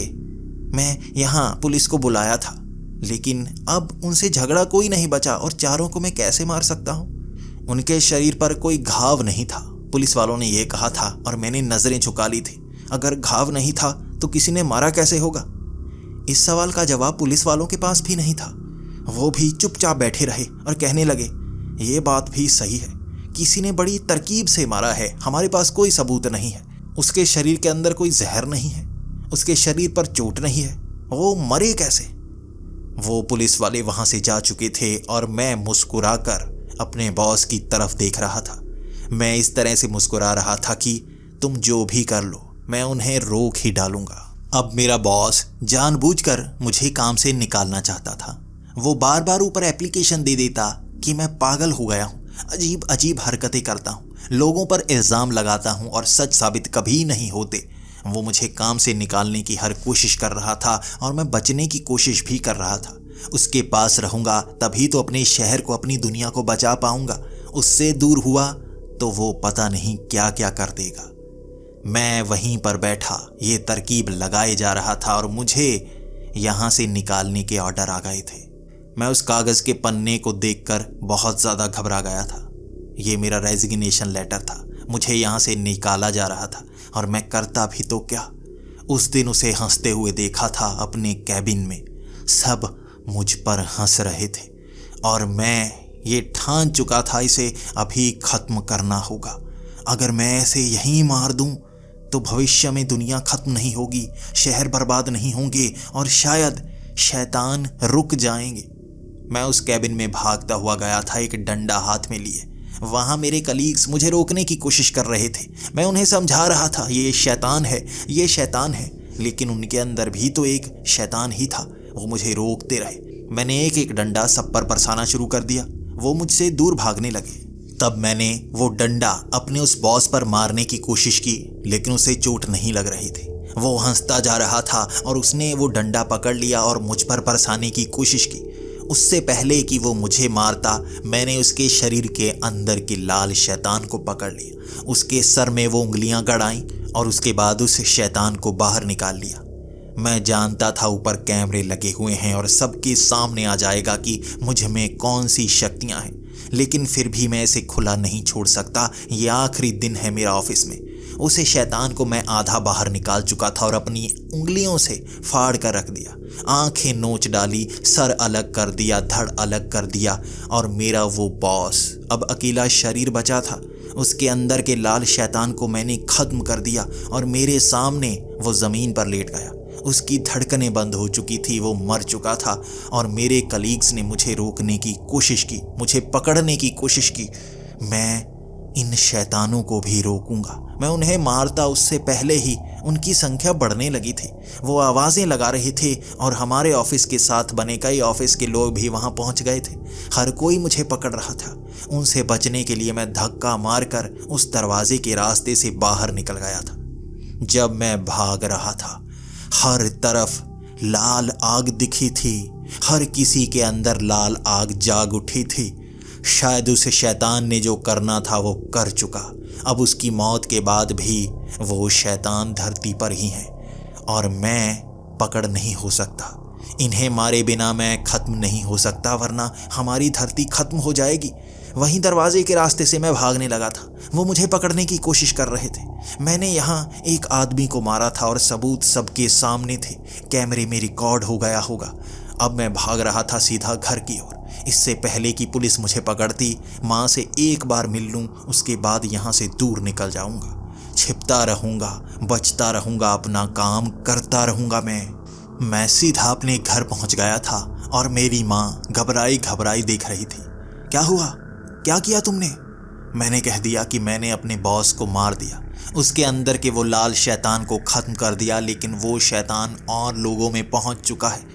मैं यहाँ पुलिस को बुलाया था। लेकिन अब उनसे झगड़ा कोई नहीं बचा और चारों को मैं कैसे मार सकता हूँ? उनके शरीर पर कोई घाव नहीं था, पुलिस वालों ने यह कहा था, और मैंने नजरें झुका ली थी। अगर घाव नहीं था तो किसी ने मारा कैसे होगा? इस सवाल का जवाब पुलिस वालों के पास भी नहीं था। वो भी चुपचाप बैठे रहे और कहने लगे, ये बात भी सही है, किसी ने बड़ी तरकीब से मारा है, हमारे पास कोई सबूत नहीं है, उसके शरीर के अंदर कोई जहर नहीं है, उसके शरीर पर चोट नहीं है, वो मरे कैसे? वो पुलिस वाले वहां से जा चुके थे और मैं मुस्कुराकर अपने बॉस की तरफ देख रहा था। मैं इस तरह से मुस्कुरा रहा था कि तुम जो भी कर लो, मैं उन्हें रोक ही डालूंगा। अब मेरा बॉस जानबूझकर मुझे काम से निकालना चाहता था। वो बार बार ऊपर एप्लीकेशन दे देता कि मैं पागल हो गया हूँ, अजीब अजीब हरकतें करता हूँ, लोगों पर इल्ज़ाम लगाता हूँ और सच साबित कभी नहीं होते। वो मुझे काम से निकालने की हर कोशिश कर रहा था और मैं बचने की कोशिश भी कर रहा था। उसके पास रहूँगा तभी तो अपने शहर को, अपनी दुनिया को बचा पाऊँगा। उससे दूर हुआ तो वो पता नहीं क्या क्या कर देगा। मैं वहीं पर बैठा ये तरकीब लगाए जा रहा था और मुझे यहाँ से निकालने के ऑर्डर आ गए थे। मैं उस कागज़ के पन्ने को देखकर बहुत ज़्यादा घबरा गया था। ये मेरा रेजिग्नेशन लेटर था। मुझे यहाँ से निकाला जा रहा था और मैं करता भी तो क्या। उस दिन उसे हंसते हुए देखा था अपने कैबिन में। सब मुझ पर हंस रहे थे और मैं ये ठान चुका था इसे अभी ख़त्म करना होगा। अगर मैं इसे यहीं मार दूं तो भविष्य में दुनिया खत्म नहीं होगी, शहर बर्बाद नहीं होंगे और शायद शैतान रुक जाएंगे। मैं उस कैबिन में भागता हुआ गया था, एक डंडा हाथ में लिए। वहाँ मेरे कलीग्स मुझे रोकने की कोशिश कर रहे थे। मैं उन्हें समझा रहा था ये शैतान है, ये शैतान है, लेकिन उनके अंदर भी तो एक शैतान ही था। वो मुझे रोकते रहे। मैंने एक एक डंडा सब पर बरसाना शुरू कर दिया। वो मुझसे दूर भागने लगे। तब मैंने वो डंडा अपने उस बॉस पर मारने की कोशिश की, लेकिन उसे चोट नहीं लग रही थी। वो हंसता जा रहा था और उसने वो डंडा पकड़ लिया और मुझ पर बरसाने की कोशिश की। उससे पहले कि वो मुझे मारता, मैंने उसके शरीर के अंदर की लाल शैतान को पकड़ लिया। उसके सर में वो उंगलियां गड़ाईं और उसके बाद उस शैतान को बाहर निकाल लिया। मैं जानता था ऊपर कैमरे लगे हुए हैं और सबके सामने आ जाएगा कि मुझ में कौन सी शक्तियां हैं, लेकिन फिर भी मैं इसे खुला नहीं छोड़ सकता। ये आखिरी दिन है मेरा ऑफिस में। उसे शैतान को मैं आधा बाहर निकाल चुका था और अपनी उंगलियों से फाड़ कर रख दिया। आंखें नोच डाली, सर अलग कर दिया, धड़ अलग कर दिया और मेरा वो बॉस अब अकेला शरीर बचा था। उसके अंदर के लाल शैतान को मैंने खत्म कर दिया और मेरे सामने वो ज़मीन पर लेट गया। उसकी धड़कनें बंद हो चुकी थी, वो मर चुका था और मेरे कलीग्स ने मुझे रोकने की कोशिश की, मुझे पकड़ने की कोशिश की। मैं इन शैतानों को भी रोकूंगा, मैं उन्हें मारता उससे पहले ही उनकी संख्या बढ़ने लगी थी। वो आवाज़ें लगा रहे थे और हमारे ऑफिस के साथ बने कई ऑफिस के लोग भी वहाँ पहुँच गए थे। हर कोई मुझे पकड़ रहा था। उनसे बचने के लिए मैं धक्का मारकर उस दरवाजे के रास्ते से बाहर निकल गया था। जब मैं भाग रहा था, हर तरफ लाल आग दिखी थी, हर किसी के अंदर लाल आग जाग उठी थी। शायद उस शैतान ने जो करना था वो कर चुका। अब उसकी मौत के बाद भी वो शैतान धरती पर ही है और मैं पकड़ नहीं हो सकता। इन्हें मारे बिना मैं ख़त्म नहीं हो सकता, वरना हमारी धरती ख़त्म हो जाएगी। वहीं दरवाजे के रास्ते से मैं भागने लगा था। वो मुझे पकड़ने की कोशिश कर रहे थे। मैंने यहाँ एक आदमी को मारा था और सबूत सबके सामने थे। कैमरे में रिकॉर्ड हो गया होगा। अब मैं भाग रहा था सीधा घर की ओर। इससे पहले कि पुलिस मुझे पकड़ती, माँ से एक बार मिल लूँ, उसके बाद यहाँ से दूर निकल जाऊँगा। छिपता रहूँगा, बचता रहूँगा, अपना काम करता रहूँगा। मैं सीधा अपने घर पहुँच गया था और मेरी माँ घबराई घबराई देख रही थी। क्या हुआ? क्या किया तुमने? मैंने कह दिया कि मैंने अपने बॉस को मार दिया, उसके अंदर के वो लाल शैतान को ख़त्म कर दिया, लेकिन वो शैतान और लोगों में पहुँच चुका है।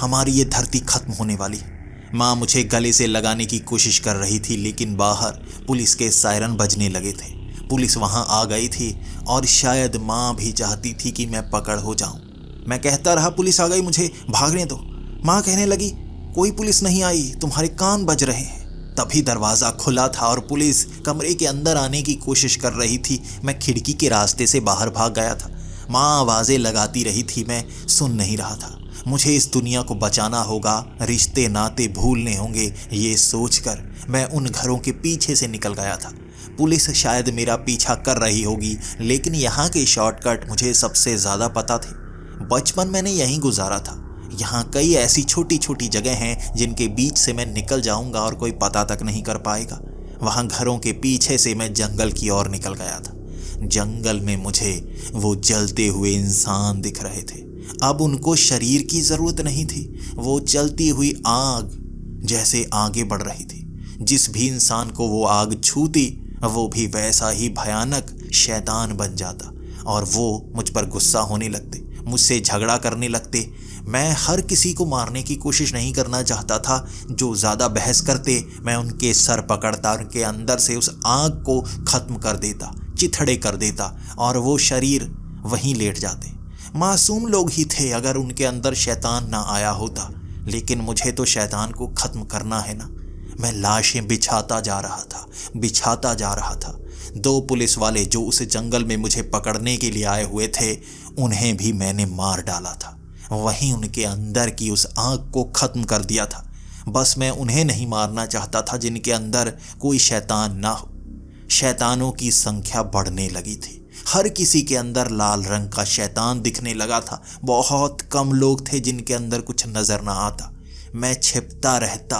हमारी ये धरती ख़त्म होने वाली है। माँ मुझे गले से लगाने की कोशिश कर रही थी, लेकिन बाहर पुलिस के सायरन बजने लगे थे। पुलिस वहाँ आ गई थी और शायद माँ भी चाहती थी कि मैं पकड़ हो जाऊँ। मैं कहता रहा, पुलिस आ गई, मुझे भागने दो। माँ कहने लगी, कोई पुलिस नहीं आई, तुम्हारे कान बज रहे हैं। तभी दरवाज़ा खुला था और पुलिस कमरे के अंदर आने की कोशिश कर रही थी। मैं खिड़की के रास्ते से बाहर भाग गया था। माँ आवाज़ें लगाती रही थी, मैं सुन नहीं रहा था। मुझे इस दुनिया को बचाना होगा, रिश्ते नाते भूलने होंगे, ये सोचकर मैं उन घरों के पीछे से निकल गया था। पुलिस शायद मेरा पीछा कर रही होगी, लेकिन यहाँ के शॉर्टकट मुझे सबसे ज़्यादा पता थे। बचपन मैंने यहीं गुजारा था। यहाँ कई ऐसी छोटी छोटी जगह हैं जिनके बीच से मैं निकल जाऊँगा और कोई पता तक नहीं कर पाएगा। वहाँ घरों के पीछे से मैं जंगल की ओर निकल गया था। जंगल में मुझे वो जलते हुए इंसान दिख रहे थे। अब उनको शरीर की ज़रूरत नहीं थी, वो चलती हुई आग जैसे आगे बढ़ रही थी। जिस भी इंसान को वो आग छूती, वो भी वैसा ही भयानक शैतान बन जाता और वो मुझ पर गुस्सा होने लगते, मुझसे झगड़ा करने लगते। मैं हर किसी को मारने की कोशिश नहीं करना चाहता था। जो ज़्यादा बहस करते, मैं उनके सर पकड़ता, उनके अंदर से उस आग को ख़त्म कर देता, चिथड़े कर देता और वो शरीर वहीं लेट जाते। मासूम लोग ही थे अगर उनके अंदर शैतान ना आया होता, लेकिन मुझे तो शैतान को ख़त्म करना है ना। मैं लाशें बिछाता जा रहा था, बिछाता जा रहा था। 2 पुलिस वाले जो उस जंगल में मुझे पकड़ने के लिए आए हुए थे, उन्हें भी मैंने मार डाला था। वहीं उनके अंदर की उस आग को ख़त्म कर दिया था। बस मैं उन्हें नहीं मारना चाहता था जिनके अंदर कोई शैतान ना हो। शैतानों की संख्या बढ़ने लगी थी। हर किसी के अंदर लाल रंग का शैतान दिखने लगा था। बहुत कम लोग थे जिनके अंदर कुछ नज़र ना आता। मैं छिपता रहता।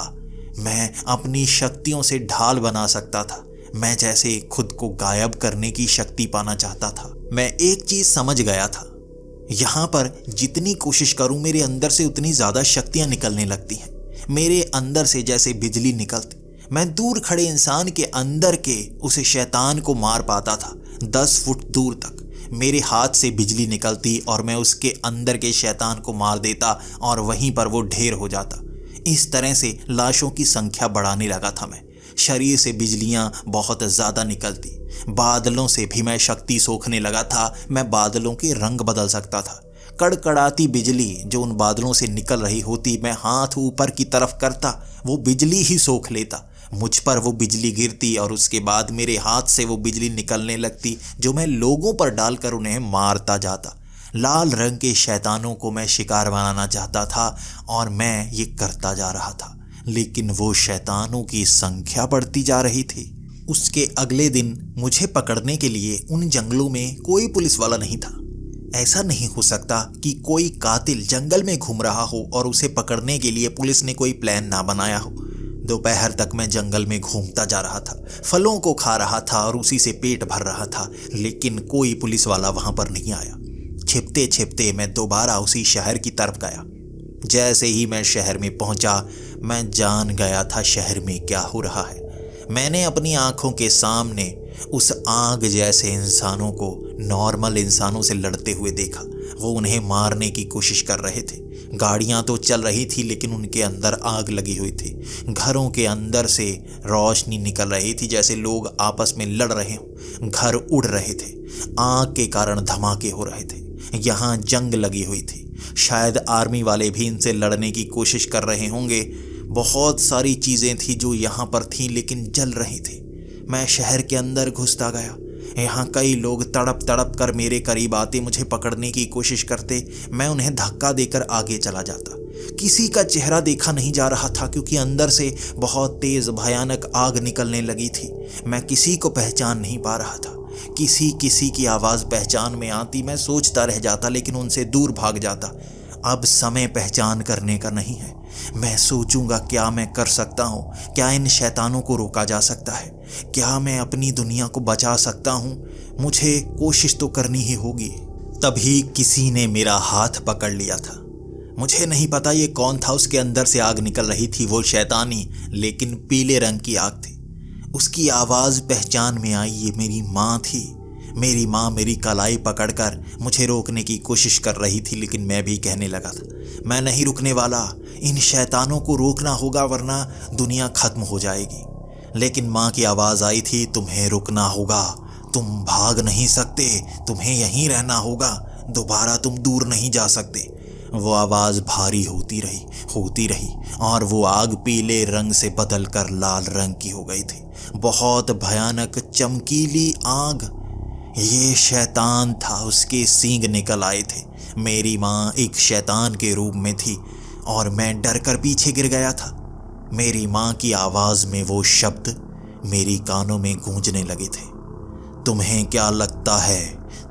मैं अपनी शक्तियों से ढाल बना सकता था। मैं जैसे खुद को गायब करने की शक्ति पाना चाहता था। मैं एक चीज़ समझ गया था, यहाँ पर जितनी कोशिश करूँ मेरे अंदर से उतनी ज़्यादा शक्तियाँ निकलने लगती हैं। मेरे अंदर से जैसे बिजली निकलती। मैं दूर खड़े इंसान के अंदर के उस शैतान को मार पाता था। 10 फुट दूर तक मेरे हाथ से बिजली निकलती और मैं उसके अंदर के शैतान को मार देता और वहीं पर वो ढेर हो जाता। इस तरह से लाशों की संख्या बढ़ाने लगा था मैं। शरीर से बिजलियां बहुत ज़्यादा निकलती। बादलों से भी मैं शक्ति सोखने लगा था। मैं बादलों के रंग बदल सकता था। कड़कड़ाती बिजली जो उन बादलों से निकल रही होती, मैं हाथ ऊपर की तरफ करता, वो बिजली ही सोख लेता। मुझ पर वो बिजली गिरती और उसके बाद मेरे हाथ से वो बिजली निकलने लगती, जो मैं लोगों पर डालकर उन्हें मारता जाता। लाल रंग के शैतानों को मैं शिकार बनाना चाहता था और मैं ये करता जा रहा था, लेकिन वो शैतानों की संख्या बढ़ती जा रही थी। उसके अगले दिन मुझे पकड़ने के लिए उन जंगलों में कोई पुलिस वाला नहीं था। ऐसा नहीं हो सकता कि कोई कातिल जंगल में घूम रहा हो और उसे पकड़ने के लिए पुलिस ने कोई प्लान ना बनाया हो। दोपहर तक मैं जंगल में घूमता जा रहा था, फलों को खा रहा था और उसी से पेट भर रहा था, लेकिन कोई पुलिस वाला वहां पर नहीं आया। छिपते छिपते मैं दोबारा उसी शहर की तरफ गया। जैसे ही मैं शहर में पहुंचा, मैं जान गया था शहर में क्या हो रहा है। मैंने अपनी आंखों के सामने उस आग जैसे इंसानों को नॉर्मल इंसानों से लड़ते हुए देखा। वो उन्हें मारने की कोशिश कर रहे थे। गाड़ियां तो चल रही थी, लेकिन उनके अंदर आग लगी हुई थी। घरों के अंदर से रोशनी निकल रही थी, जैसे लोग आपस में लड़ रहे हों। घर उड़ रहे थे, आग के कारण धमाके हो रहे थे। यहाँ जंग लगी हुई थी। शायद आर्मी वाले भी इनसे लड़ने की कोशिश कर रहे होंगे। बहुत सारी चीज़ें थी जो यहाँ पर थीं, लेकिन जल रही थी। मैं शहर के अंदर घुसता गया। यहाँ कई लोग तड़प तड़प कर मेरे करीब आते, मुझे पकड़ने की कोशिश करते। मैं उन्हें धक्का देकर आगे चला जाता। किसी का चेहरा देखा नहीं जा रहा था, क्योंकि अंदर से बहुत तेज़ भयानक आग निकलने लगी थी। मैं किसी को पहचान नहीं पा रहा था। किसी की आवाज़ पहचान में आती, मैं सोचता रह जाता, लेकिन उनसे दूर भाग जाता। अब समय पहचान करने का नहीं है। मैं सोचूंगा क्या मैं कर सकता हूँ, क्या इन शैतानों को रोका जा सकता है, क्या मैं अपनी दुनिया को बचा सकता हूँ। मुझे कोशिश तो करनी ही होगी। तभी किसी ने मेरा हाथ पकड़ लिया था। मुझे नहीं पता ये कौन था। उसके अंदर से आग निकल रही थी, वो शैतानी, लेकिन पीले रंग की आग थी। उसकी आवाज़ पहचान में आई। ये मेरी माँ थी। मेरी माँ मेरी कलाई पकड़कर मुझे रोकने की कोशिश कर रही थी, लेकिन मैं भी कहने लगा था, मैं नहीं रुकने वाला। इन शैतानों को रोकना होगा, वरना दुनिया खत्म हो जाएगी। लेकिन माँ की आवाज़ आई थी, तुम्हें रुकना होगा, तुम भाग नहीं सकते, तुम्हें यहीं रहना होगा, दोबारा तुम दूर नहीं जा सकते। वो आवाज़ भारी होती रही और वो आग पीले रंग से बदल कर लाल रंग की हो गई थी। बहुत भयानक चमकीली आग। ये शैतान था, उसके सींग निकल आए थे। मेरी माँ एक शैतान के रूप में थी और मैं डर कर पीछे गिर गया था। मेरी माँ की आवाज़ में वो शब्द मेरी कानों में गूंजने लगे थे, तुम्हें क्या लगता है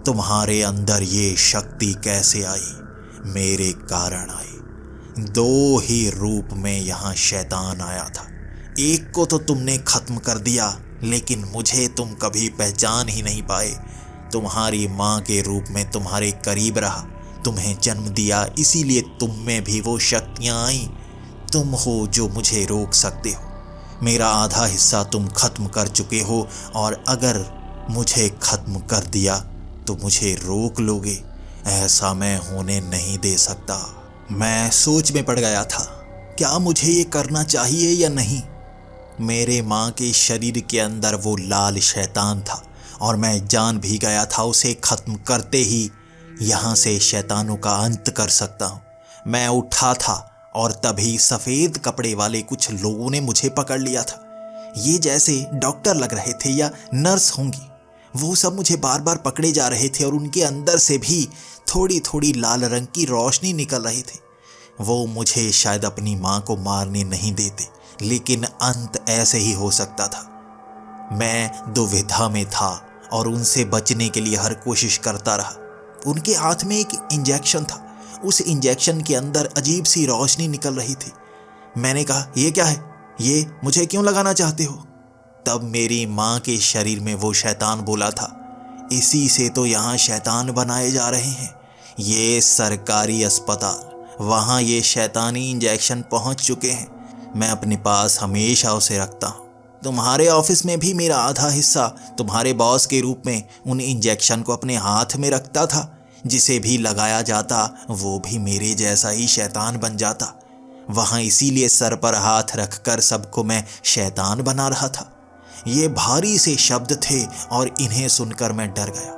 तुम्हारे अंदर ये शक्ति कैसे आई? मेरे कारण आई। दो ही रूप में यहाँ शैतान आया था। एक को तो तुमने खत्म कर दिया, लेकिन मुझे तुम कभी पहचान ही नहीं पाए। तुम्हारी माँ के रूप में तुम्हारे करीब रहा, तुम्हें जन्म दिया, इसीलिए तुम में भी वो शक्तियाँ आईं। तुम हो जो मुझे रोक सकते हो। मेरा आधा हिस्सा तुम खत्म कर चुके हो, और अगर मुझे खत्म कर दिया तो मुझे रोक लोगे। ऐसा मैं होने नहीं दे सकता। मैं सोच में पड़ गया था, क्या मुझे ये करना चाहिए या नहीं। मेरे माँ के शरीर के अंदर वो लाल शैतान था और मैं जान भी गया था उसे खत्म करते ही यहाँ से शैतानों का अंत कर सकता हूँ। मैं उठा था और तभी सफ़ेद कपड़े वाले कुछ लोगों ने मुझे पकड़ लिया था। ये जैसे डॉक्टर लग रहे थे या नर्स होंगी। वो सब मुझे बार बार पकड़े जा रहे थे और उनके अंदर से भी थोड़ी थोड़ी लाल रंग की रोशनी निकल रही थी। वो मुझे शायद अपनी माँ को मारने नहीं देते, लेकिन अंत ऐसे ही हो सकता था। मैं दुविधा में था और उनसे बचने के लिए हर कोशिश करता रहा। उनके हाथ में एक इंजेक्शन था। उस इंजेक्शन के अंदर अजीब सी रोशनी निकल रही थी। मैंने कहा, ये क्या है? ये मुझे क्यों लगाना चाहते हो? तब मेरी माँ के शरीर में वो शैतान बोला था, इसी से तो यहाँ शैतान बनाए जा रहे हैं। ये सरकारी अस्पताल, वहाँ ये शैतानी इंजेक्शन पहुँच चुके हैं। मैं अपने पास हमेशा उसे रखता हूँ। तुम्हारे ऑफिस में भी मेरा आधा हिस्सा तुम्हारे बॉस के रूप में उन इंजेक्शन को अपने हाथ में रखता था। जिसे भी लगाया जाता वो भी मेरे जैसा ही शैतान बन जाता। वहाँ इसीलिए सर पर हाथ रखकर सबको मैं शैतान बना रहा था। ये भारी से शब्द थे और इन्हें सुनकर मैं डर गया।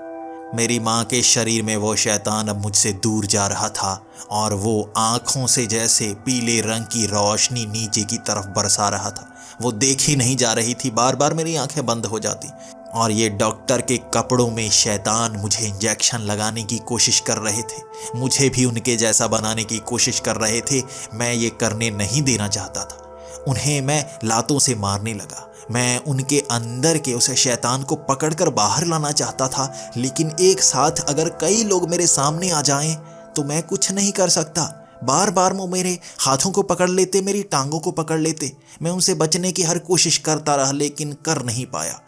मेरी माँ के शरीर में वो शैतान अब मुझसे दूर जा रहा था और वो आँखों से जैसे पीले रंग की रोशनी नीचे की तरफ बरसा रहा था। वो देखी नहीं जा रही थी, बार बार मेरी आंखें बंद हो जाती और ये डॉक्टर के कपड़ों में शैतान मुझे इंजेक्शन लगाने की कोशिश कर रहे थे। मुझे भी उनके जैसा बनाने की कोशिश कर रहे थे। मैं ये करने नहीं देना चाहता था। उन्हें मैं लातों से मारने लगा। मैं उनके अंदर के उस शैतान को पकड़कर बाहर लाना चाहता था, लेकिन एक साथ अगर कई लोग मेरे सामने आ जाएं तो मैं कुछ नहीं कर सकता। बार बार वो मेरे हाथों को पकड़ लेते, मेरी टांगों को पकड़ लेते। मैं उनसे बचने की हर कोशिश करता रहा लेकिन कर नहीं पाया।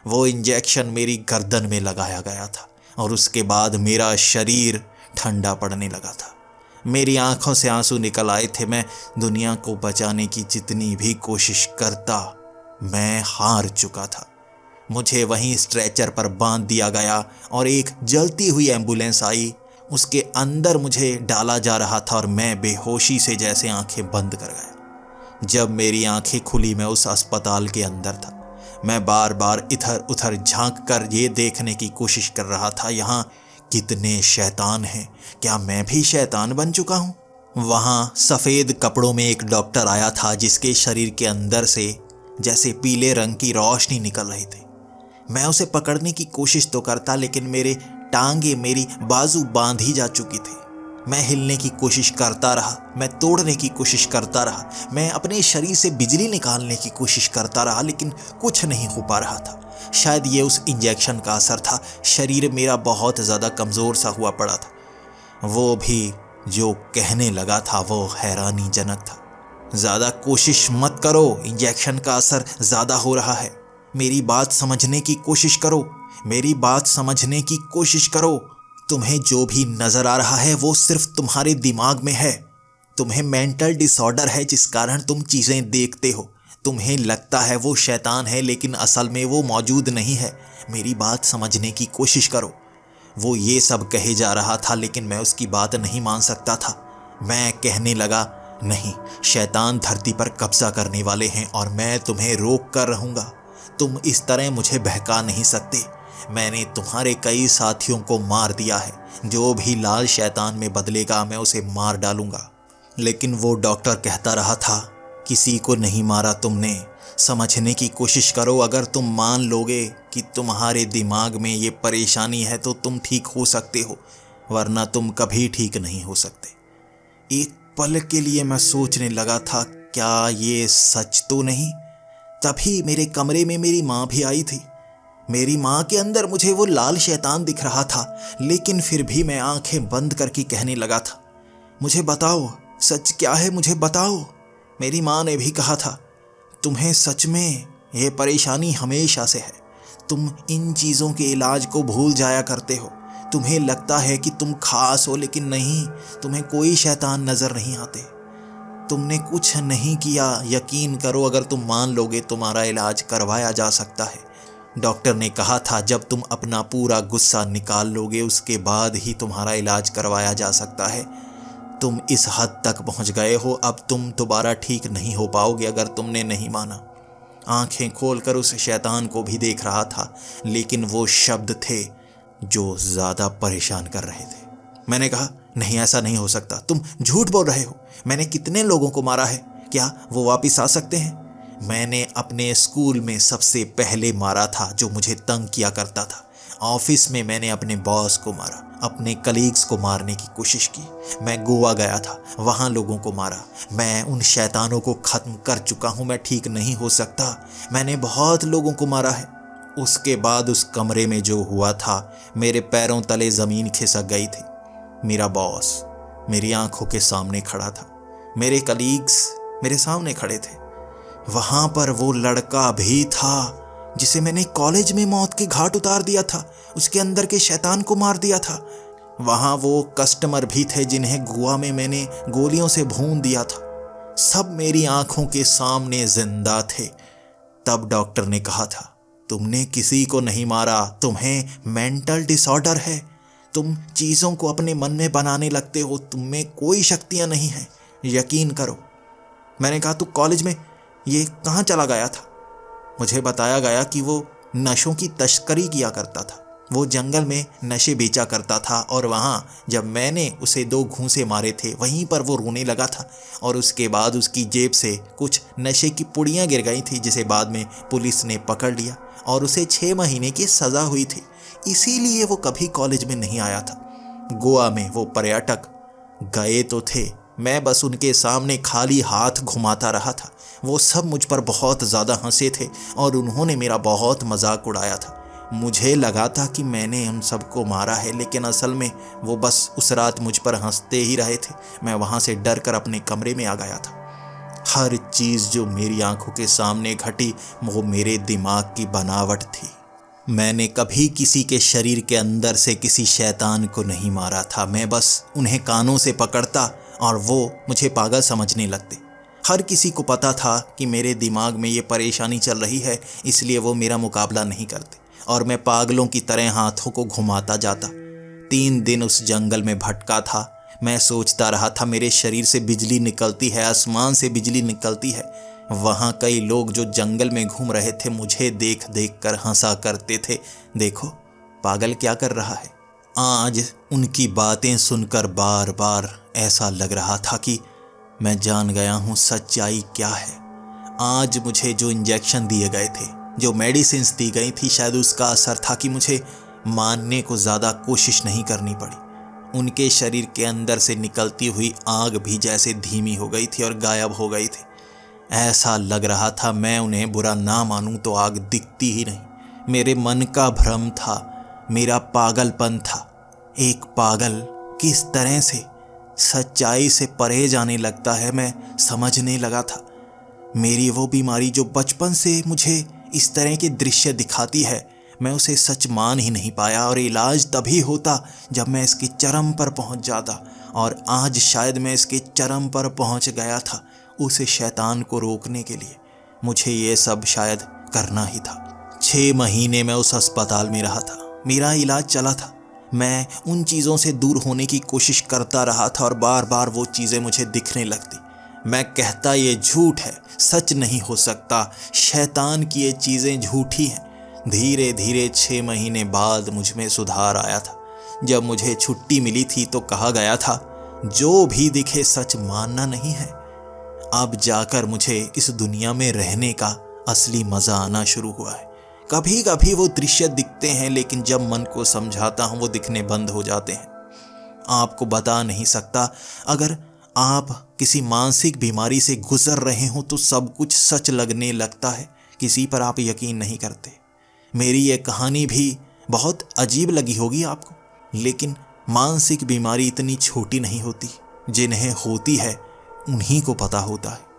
वो इंजेक्शन मेरी गर्दन में लगाया गया था और उसके बाद मेरा शरीर ठंडा पड़ने लगा था। मेरी आंखों से आंसू निकल आए थे। मैं दुनिया को बचाने की जितनी भी कोशिश करता, मैं हार चुका था। मुझे वहीं स्ट्रेचर पर बांध दिया गया और एक जलती हुई एम्बुलेंस आई। उसके अंदर मुझे डाला जा रहा था और मैं बेहोशी से जैसे आंखें बंद कर गया। जब मेरी आंखें खुली, मैं उस अस्पताल के अंदर था। मैं बार बार इधर उधर झांक कर ये देखने की कोशिश कर रहा था, यहाँ कितने शैतान हैं, क्या मैं भी शैतान बन चुका हूँ? वहाँ सफ़ेद कपड़ों में एक डॉक्टर आया था जिसके शरीर के अंदर से जैसे पीले रंग की रोशनी निकल रही थी। मैं उसे पकड़ने की कोशिश तो करता लेकिन मेरे टांगे, मेरी बाजू बांध ही जा चुकी थी। मैं हिलने की कोशिश करता रहा, मैं तोड़ने की कोशिश करता रहा, मैं अपने शरीर से बिजली निकालने की कोशिश करता रहा लेकिन कुछ नहीं हो पा रहा था। शायद ये उस इंजेक्शन का असर था। शरीर मेरा बहुत ज़्यादा कमज़ोर सा हुआ पड़ा था। वो भी जो कहने लगा था वो हैरानीजनक था। ज़्यादा कोशिश मत करो, इंजेक्शन का असर ज़्यादा हो रहा है। मेरी बात समझने की कोशिश करो, मेरी बात समझने की कोशिश करो। तुम्हें जो भी नज़र आ रहा है वो सिर्फ तुम्हारे दिमाग में है। तुम्हें मेंटल डिसऑर्डर है जिस कारण तुम चीज़ें देखते हो। तुम्हें लगता है वो शैतान है लेकिन असल में वो मौजूद नहीं है। मेरी बात समझने की कोशिश करो। वो ये सब कहे जा रहा था लेकिन मैं उसकी बात नहीं मान सकता था। मैं कहने लगा, नहीं, शैतान धरती पर कब्जा करने वाले हैं और मैं तुम्हें रोक कर रहूँगा। तुम इस तरह मुझे बहका नहीं सकते। मैंने तुम्हारे कई साथियों को मार दिया है। जो भी लाल शैतान में बदलेगा मैं उसे मार डालूंगा। लेकिन वो डॉक्टर कहता रहा था, किसी को नहीं मारा तुमने। समझने की कोशिश करो। अगर तुम मान लोगे कि तुम्हारे दिमाग में ये परेशानी है तो तुम ठीक हो सकते हो, वरना तुम कभी ठीक नहीं हो सकते। एक पल के लिए मैं सोचने लगा था, क्या ये सच तो नहीं? तभी मेरे कमरे में मेरी माँ भी आई थी। मेरी माँ के अंदर मुझे वो लाल शैतान दिख रहा था लेकिन फिर भी मैं आंखें बंद करके कहने लगा था, मुझे बताओ, सच क्या है, मुझे बताओ। मेरी माँ ने भी कहा था, तुम्हें सच में ये परेशानी हमेशा से है। तुम इन चीज़ों के इलाज को भूल जाया करते हो। तुम्हें लगता है कि तुम खास हो लेकिन नहीं, तुम्हें कोई शैतान नज़र नहीं आते। तुमने कुछ नहीं किया। यकीन करो, अगर तुम मान लोगे तुम्हारा इलाज करवाया जा सकता है। डॉक्टर ने कहा था जब तुम अपना पूरा गुस्सा निकाल लोगे उसके बाद ही तुम्हारा इलाज करवाया जा सकता है। तुम इस हद तक पहुंच गए हो, अब तुम दोबारा ठीक नहीं हो पाओगे अगर तुमने नहीं माना। आंखें खोलकर उस शैतान को भी देख रहा था लेकिन वो शब्द थे जो ज़्यादा परेशान कर रहे थे। मैंने कहा, नहीं, ऐसा नहीं हो सकता, तुम झूठ बोल रहे हो। मैंने कितने लोगों को मारा है, क्या वो वापस आ सकते हैं? मैंने अपने स्कूल में सबसे पहले मारा था जो मुझे तंग किया करता था। ऑफिस में मैंने अपने बॉस को मारा, अपने कलीग्स को मारने की कोशिश की। मैं गोवा गया था, वहाँ लोगों को मारा। मैं उन शैतानों को ख़त्म कर चुका हूँ। मैं ठीक नहीं हो सकता। मैंने बहुत लोगों को मारा है। उसके बाद उस कमरे में जो हुआ था, मेरे पैरों तले ज़मीन खिसक गई थी। मेरा बॉस मेरी आंखों के सामने खड़ा था, मेरे कलीग्स मेरे सामने खड़े थे। वहाँ पर वो लड़का भी था जिसे मैंने कॉलेज में मौत के घाट उतार दिया था, उसके अंदर के शैतान को मार दिया था। वहाँ वो कस्टमर भी थे जिन्हें गोवा में मैंने गोलियों से भून दिया था। सब मेरी आंखों के सामने जिंदा थे। तब डॉक्टर ने कहा था, तुमने किसी को नहीं मारा, तुम्हें मेंटल डिसऑर्डर है। तुम चीज़ों को अपने मन में बनाने लगते हो, तुम में कोई शक्तियाँ नहीं हैं, यकीन करो। मैंने कहा, तू कॉलेज में ये कहाँ चला गया था? मुझे बताया गया कि वो नशों की तस्करी किया करता था। वो जंगल में नशे बेचा करता था और वहाँ जब मैंने उसे 2 घूंसे मारे थे वहीं पर वो रोने लगा था और उसके बाद उसकी जेब से कुछ नशे की पुड़ियाँ गिर गई थी जिसे बाद में पुलिस ने पकड़ लिया और उसे 6 महीने की सज़ा हुई थी। इसीलिए वो कभी कॉलेज में नहीं आया था। गोवा में वो पर्यटक गए तो थे, मैं बस उनके सामने खाली हाथ घुमाता रहा था। वो सब मुझ पर बहुत ज़्यादा हंसे थे और उन्होंने मेरा बहुत मजाक उड़ाया था। मुझे लगा था कि मैंने उन सबको मारा है, लेकिन असल में वो बस उस रात मुझ पर हंसते ही रहे थे। मैं वहाँ से डर कर अपने कमरे में आ गया था। हर चीज़ जो मेरी आंखों के सामने घटी वो मेरे दिमाग की बनावट थी। मैंने कभी किसी के शरीर के अंदर से किसी शैतान को नहीं मारा था। मैं बस उन्हें कानों से पकड़ता और वो मुझे पागल समझने लगते। हर किसी को पता था कि मेरे दिमाग में ये परेशानी चल रही है, इसलिए वो मेरा मुकाबला नहीं करते और मैं पागलों की तरह हाथों को घुमाता जाता। 3 दिन उस जंगल में भटका था। मैं सोचता रहा था मेरे शरीर से बिजली निकलती है, आसमान से बिजली निकलती है। वहाँ कई लोग जो जंगल में घूम रहे थे मुझे देख देख कर हंसा करते थे। देखो पागल क्या कर रहा है। आज उनकी बातें सुनकर बार बार ऐसा लग रहा था कि मैं जान गया हूँ सच्चाई क्या है। आज मुझे जो इंजेक्शन दिए गए थे, जो मेडिसिन्स दी गई थी, शायद उसका असर था कि मुझे मानने को ज़्यादा कोशिश नहीं करनी पड़ी। उनके शरीर के अंदर से निकलती हुई आग भी जैसे धीमी हो गई थी और गायब हो गई थी। ऐसा लग रहा था मैं उन्हें बुरा ना मानूं तो आग दिखती ही नहीं। मेरे मन का भ्रम था, मेरा पागलपन था। एक पागल किस तरह से सच्चाई से परे जाने लगता है, मैं समझने लगा था। मेरी वो बीमारी जो बचपन से मुझे इस तरह के दृश्य दिखाती है, मैं उसे सच मान ही नहीं पाया और इलाज तभी होता जब मैं इसके चरम पर पहुंच जाता। और आज शायद मैं इसके चरम पर पहुंच गया था। उसे शैतान को रोकने के लिए मुझे ये सब शायद करना ही था। 6 महीने मैं उस अस्पताल में रहा था। मेरा इलाज चला था। मैं उन चीज़ों से दूर होने की कोशिश करता रहा था और बार बार वो चीज़ें मुझे दिखने लगती। मैं कहता ये झूठ है, सच नहीं हो सकता, शैतान की ये चीज़ें झूठी हैं। धीरे धीरे 6 महीने बाद मुझ में सुधार आया था। जब मुझे छुट्टी मिली थी तो कहा गया था जो भी दिखे सच मानना नहीं है। अब जाकर मुझे इस दुनिया में रहने का असली मज़ा आना शुरू हुआ है। कभी कभी वो दृश्य दिखते हैं, लेकिन जब मन को समझाता हूँ वो दिखने बंद हो जाते हैं। आपको बता नहीं सकता, अगर आप किसी मानसिक बीमारी से गुजर रहे हो तो सब कुछ सच लगने लगता है, किसी पर आप यकीन नहीं करते। मेरी ये कहानी भी बहुत अजीब लगी होगी आपको, लेकिन मानसिक बीमारी इतनी छोटी नहीं होती। जिन्हें होती है उन्हीं को पता होता है।